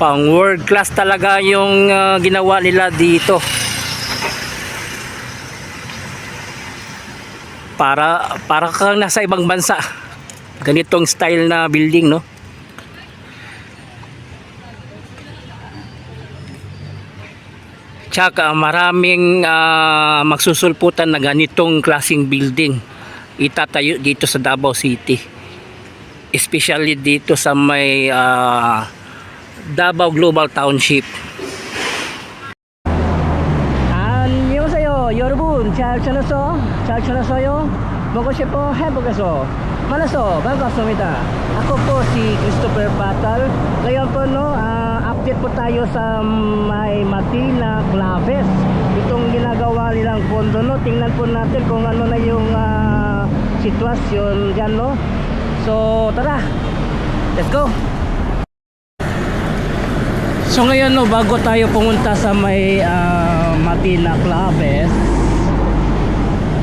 Pang world class talaga yung ginawa nila dito. Para kang nasa ibang bansa. Ganitong style na building, no? Tsaka maraming magsusulputan na ganitong klaseng building itatayo dito sa Davao City, especially dito sa may Davao Global Township. 안녕하세요 여러분, 잘 지냈어요? 먹고 싶어 해보겠어. 만나서 반갑습니다. Ako po si Christopher Patal. Ngayon po, no, update po tayo sa may Matina Claves. Itong ginagawa nilang pondo, no. Tingnan po natin kung ano na yung sitwasyon dyan, no. So tara, let's go. So ngayon, no, bago tayo pumunta sa may Matina Claves,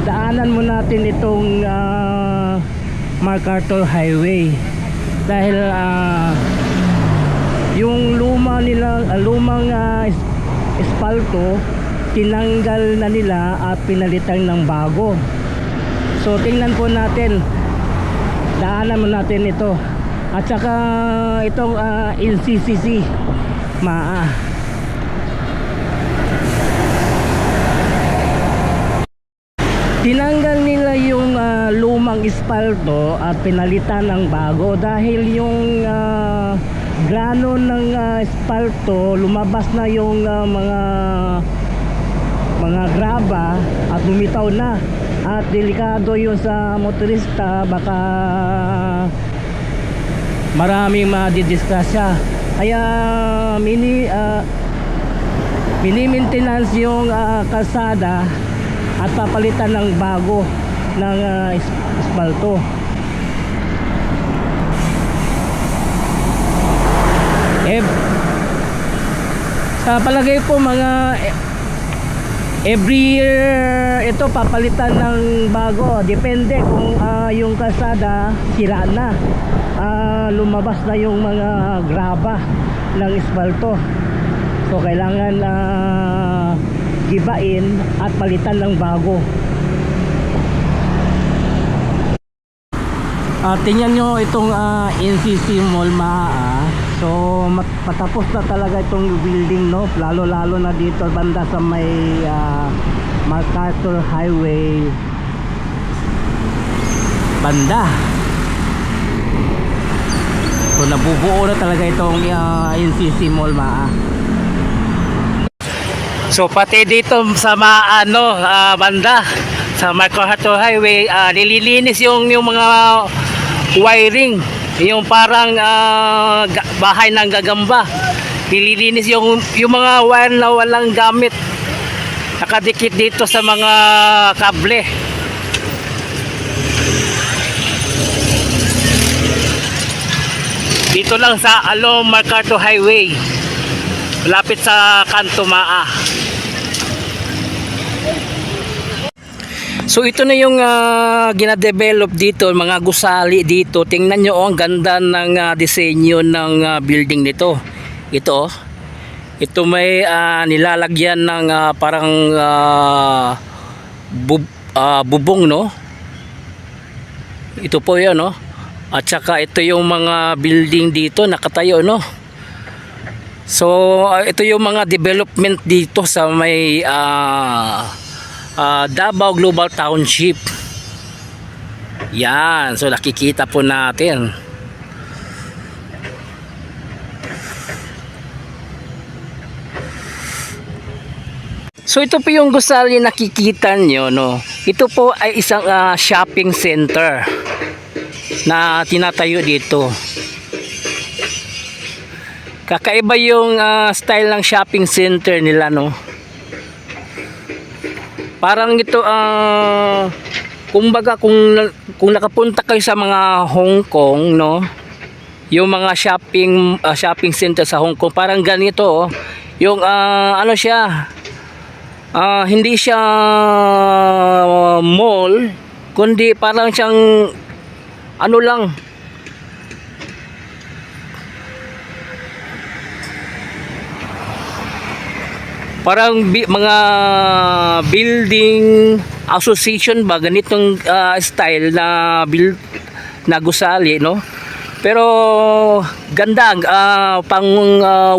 daanan mo natin itong MacArthur Highway dahil yung lumang espalto tinanggal na nila at pinalitan ng bago. So tingnan po natin, daanan mo natin ito, at saka itong NCCC tinanggal nila yung lumang espalto at pinalitan ng bago dahil yung grano ng espalto, lumabas na yung mga graba at lumitaw na, at delikado yun sa motorista, baka maraming madidisgrasya. Kaya mini-maintenance yung kalsada at papalitan ng bago ng espalto. Sa palagay po, mga every year ito papalitan ng bago. Depende kung yung kalsada sira na, lumabas na yung mga graba ng espalto. So kailangan gibain at palitan ng bago. Tingnan nyo itong NCC Mall So patapos na talaga itong building, no, lalo na dito banda sa may MacArthur Highway banda. So nabubuo na talaga itong NCC Mall So pati dito sa banda sa MacArthur Highway, nililinis yung mga wiring, yung parang bahay ng gagamba. Nililinis yung mga wire na walang gamit, nakadikit dito sa mga kable. Dito lang sa MacArthur Highway, malapit sa Kanto So ito na yung gina-develop dito, mga gusali dito. Tingnan nyo, ang ganda ng disenyo ng building nito. Ito may nilalagyan ng parang bubong, no. Ito po yun, no. At saka ito yung mga building dito nakatayo, no. So ito yung mga development dito sa may Davao Global Township. Yan, so nakikita po natin. So ito po yung gusali nakikita nyo, no. Ito po ay isang shopping center na tinatayo dito. Kakaiba yung style ng shopping center nila, no. Parang ito kumbaga kung nakapunta kayo sa mga Hong Kong, no, yung mga shopping center sa Hong Kong, parang ganito, oh. Yung ano siya, hindi siya mall, kundi parang siyang ano lang, Parang mga building association ba ganitong style na build na gusali, no? Pero ganda, pang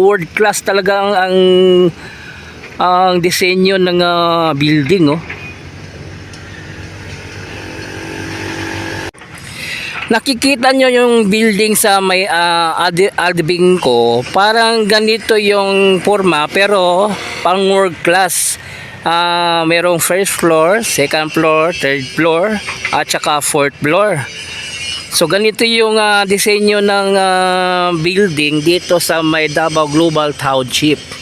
world class talaga ang disenyo ng building, no? Nakikita nyo yung building sa may Aldebingco, parang ganito yung forma pero pang world class. Merong first floor, second floor, third floor at saka fourth floor. So ganito yung disenyo ng building dito sa may Davao Global Township.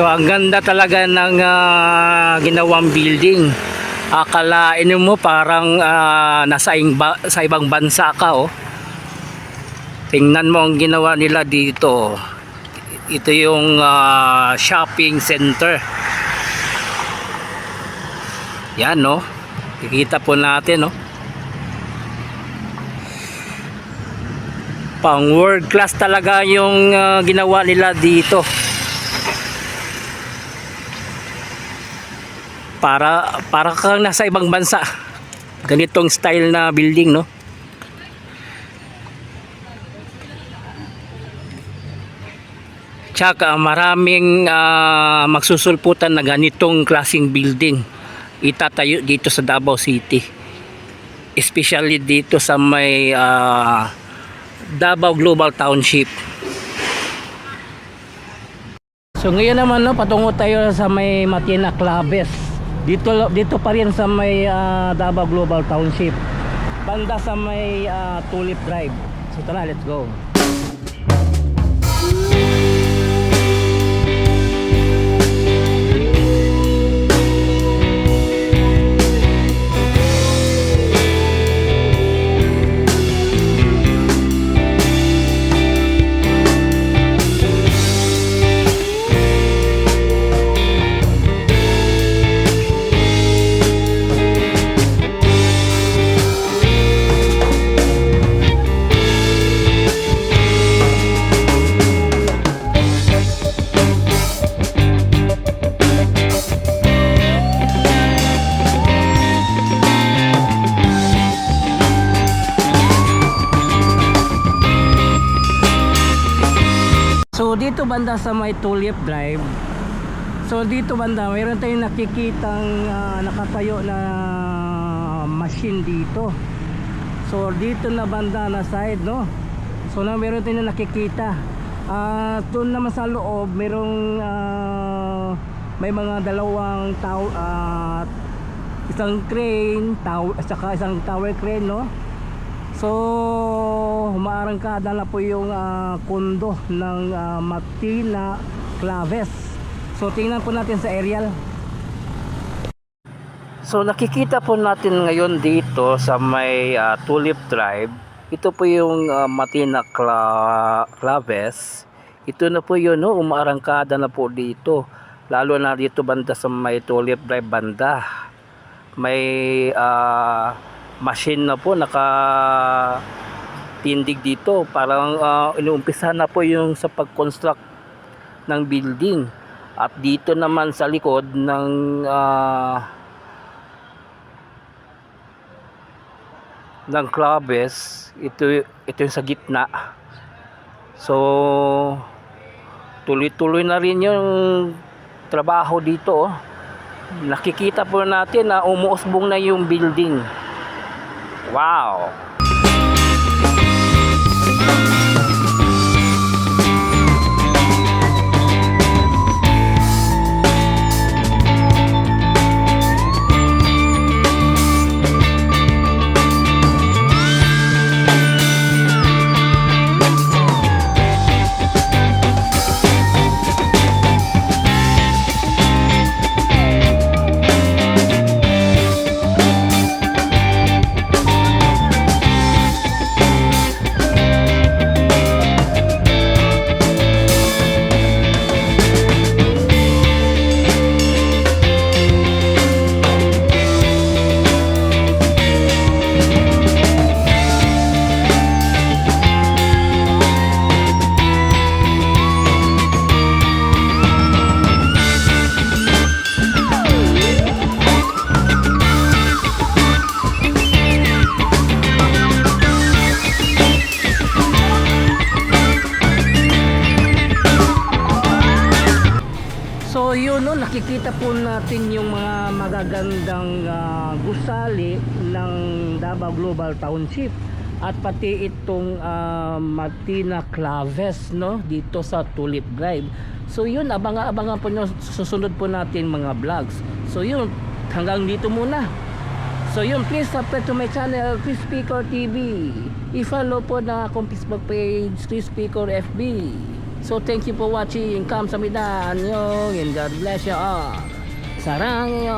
So ang ganda talaga ng ginawang building. Akalain mo parang sa ibang bansa ka, oh. Tingnan mo ang ginawa nila dito. Ito yung shopping center. Yan, no. Kikita po natin, no. Pang world class talaga yung ginawa nila dito. Para kang nasa ibang bansa. Ganitong style na building, no. Tsaka maraming magsusulputan na ganitong klaseng building itatayo dito sa Davao City, especially dito sa may Davao Global Township. So ngayon naman, no, patungo tayo sa may Matina Claves. Dito pa rin sa may Davao Global Township, banda sa may Tulip Drive. So tara, let's go. So dito banda sa may Tulip Drive, so dito banda mayroon tayong nakikitang nakatayo na machine dito. So dito na banda na side, no. So mayroon tayong nakikita. Doon naman sa loob mayroong may mga dalawang isang crane, at saka isang tower crane, no. So humaarangkada na po yung kondo ng Matina Claves. So tingnan po natin sa aerial. So nakikita po natin ngayon dito sa may Tulip Drive. Ito po yung Matina Claves. Ito na po yun, no? Umaarangkada na po dito. Lalo na dito banda sa may Tulip Drive banda. May machine na po tindig dito, parang inuumpisa na po yung sa pag-construct ng building. At dito naman sa likod ng Claves, ito yung sa gitna. So tuloy-tuloy na rin yung trabaho dito, oh. Nakikita po natin na umuusbong na yung building. Wow! ano, nakikita po natin yung mga magagandang gusali ng Davao Global Township at pati itong Martina Claves, no, dito sa Tulip Drive. So yun, abangan po nyo susunod po natin mga vlogs. So yun, hanggang dito muna. So yun, please subscribe to my channel, Chris Picor TV. I-follow po na akong Facebook page, Chris Picor FB. So thank you for watching. Kamsahamnida, annyeong, and God bless you all. Sarang